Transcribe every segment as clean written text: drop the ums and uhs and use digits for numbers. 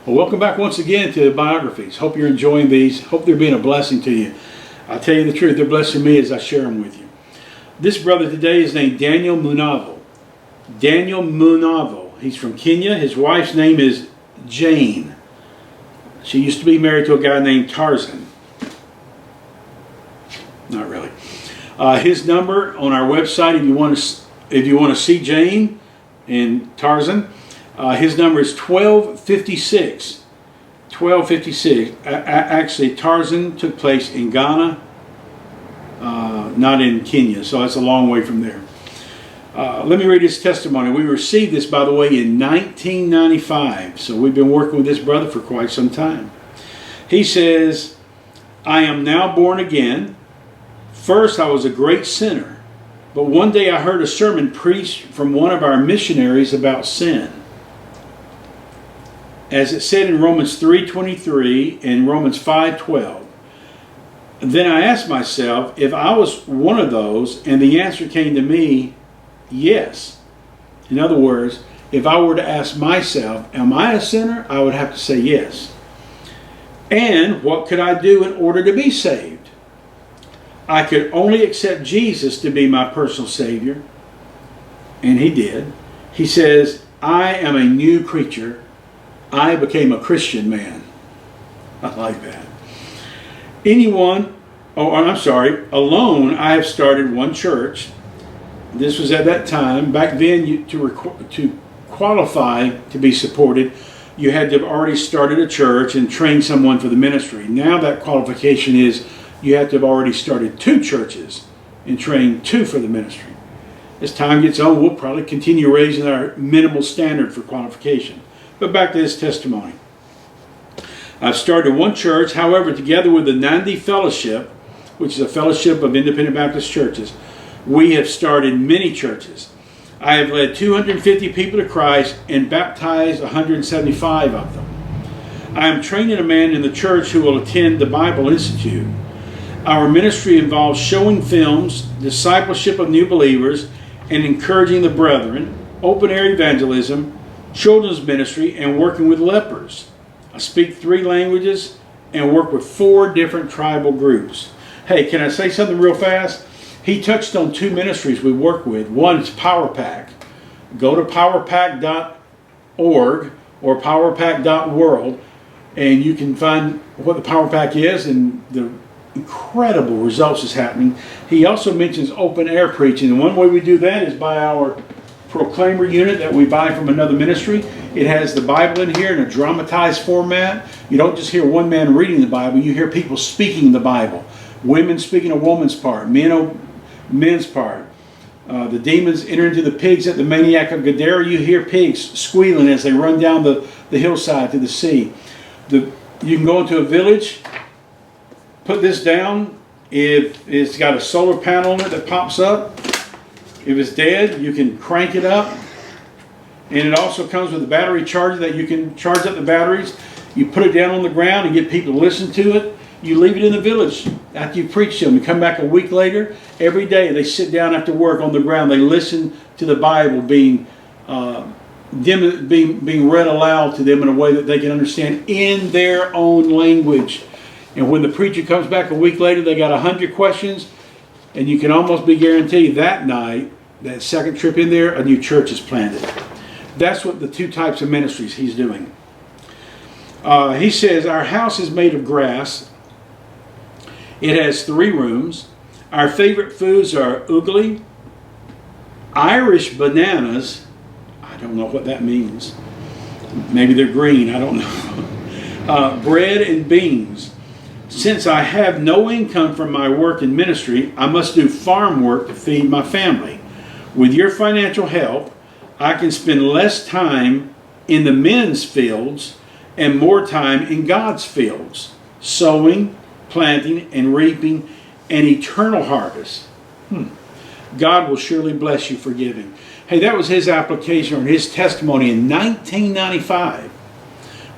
Well, welcome back once again to Biographies. Hope you're enjoying these. Hope they're being a blessing to you. I'll tell you the truth, they're blessing me as I share them with you. This brother today is named Daniel Munavo. Daniel Munavo. He's from Kenya. His wife's name is Jane. She used to be married to a guy named Tarzan. Not really. His number on our website, if you want to see Jane and Tarzan, his number is 1256. 1256. Actually, Tarzan took place in Ghana, not in Kenya, so that's a long way from there. Let me read his testimony. We received this, by the way, in 1995, so we've been working with this brother for quite some time. He says, I am now born again. First, I was a great sinner, but one day I heard a sermon preached from one of our missionaries about sin. As it said in Romans 3:23 and Romans 5:12. Then I asked myself if I was one of those, and the answer came to me, yes. In other words, if I were to ask myself, am I a sinner? I would have to say yes. And what could I do in order to be saved? I could only accept Jesus to be my personal Savior. And he did. He says, I am a new creature. I became a Christian man. I like that. Alone I have started one church. This was at that time. Back then, to qualify to be supported, you had to have already started a church and trained someone for the ministry. Now that qualification is you have to have already started 2 churches and trained 2 for the ministry. As time gets on, we'll probably continue raising our minimal standard for qualification. But back to his testimony. I've started one church, however, together with the Nandi Fellowship, which is a fellowship of independent Baptist churches, we have started many churches. I have led 250 people to Christ and baptized 175 of them. I am training a man in the church who will attend the Bible Institute. Our ministry involves showing films, discipleship of new believers, and encouraging the brethren, open-air evangelism, children's ministry, and working with lepers. I speak 3 languages and work with 4 different tribal groups. Hey, can I say something real fast? He touched on 2 ministries we work with. One is PowerPack. Go to powerpack.org or powerpack.world and you can find what the PowerPack is and the incredible results is happening. He also mentions open air preaching. And one way we do that is by our Proclaimer unit that we buy from another ministry. It has the Bible in here in a dramatized format. You don't just hear one man reading the Bible, you hear people speaking the Bible. Women speaking a woman's part, men a men's part. The demons enter into the pigs at the Maniac of Gadara. You hear pigs squealing as they run down the hillside to the sea. You can go into a village, put this down. If it's got a solar panel on it that pops up, if it's dead, you can crank it up. And it also comes with a battery charger that you can charge up the batteries. You put it down on the ground and get people to listen to it. You leave it in the village after you preach to them. You come back a week later. Every day they sit down after work on the ground. They listen to the Bible being read aloud to them in a way that they can understand in their own language. And when the preacher comes back a week later, they got 100 questions. And you can almost be guaranteed that night, that second trip in there, a new church is planted. That's what the 2 types of ministries he's doing. He says, our house is made of grass. It has 3 rooms. Our favorite foods are ugly, Irish bananas. I don't know what that means. Maybe they're green, I don't know. Bread and beans. Since I have no income from my work in ministry, I must do farm work to feed my family. With your financial help, I can spend less time in the men's fields and more time in God's fields, sowing, planting, and reaping an eternal harvest. God will surely bless you for giving. Hey, that was his application or his testimony in 1995.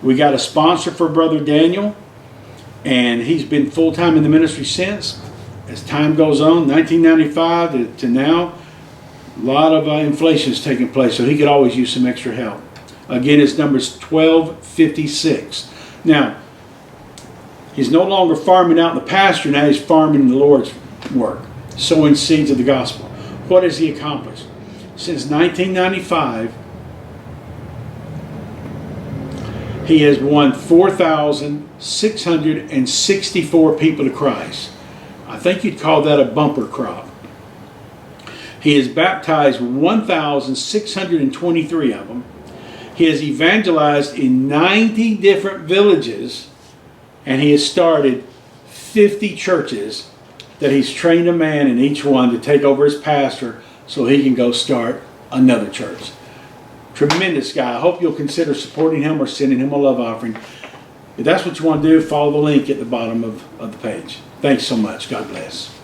We got a sponsor for Brother Daniel. And he's been full-time in the ministry since. As time goes on, 1995 to now, a lot of inflation is taking place, so he could always use some extra help. Again, his number is 1256. Now, he's no longer farming out in the pasture. Now he's farming the Lord's work, sowing seeds of the gospel. What has he accomplished? Since 1995, he has won 4,664 people to Christ. I think you'd call that a bumper crop. He has baptized 1,623 of them. He has evangelized in 90 different villages, and he has started 50 churches that he's trained a man in each one to take over as pastor so he can go start another church. Tremendous guy. I hope you'll consider supporting him or sending him a love offering. If that's what you want to do, follow the link at the bottom of the page. Thanks so much. God bless.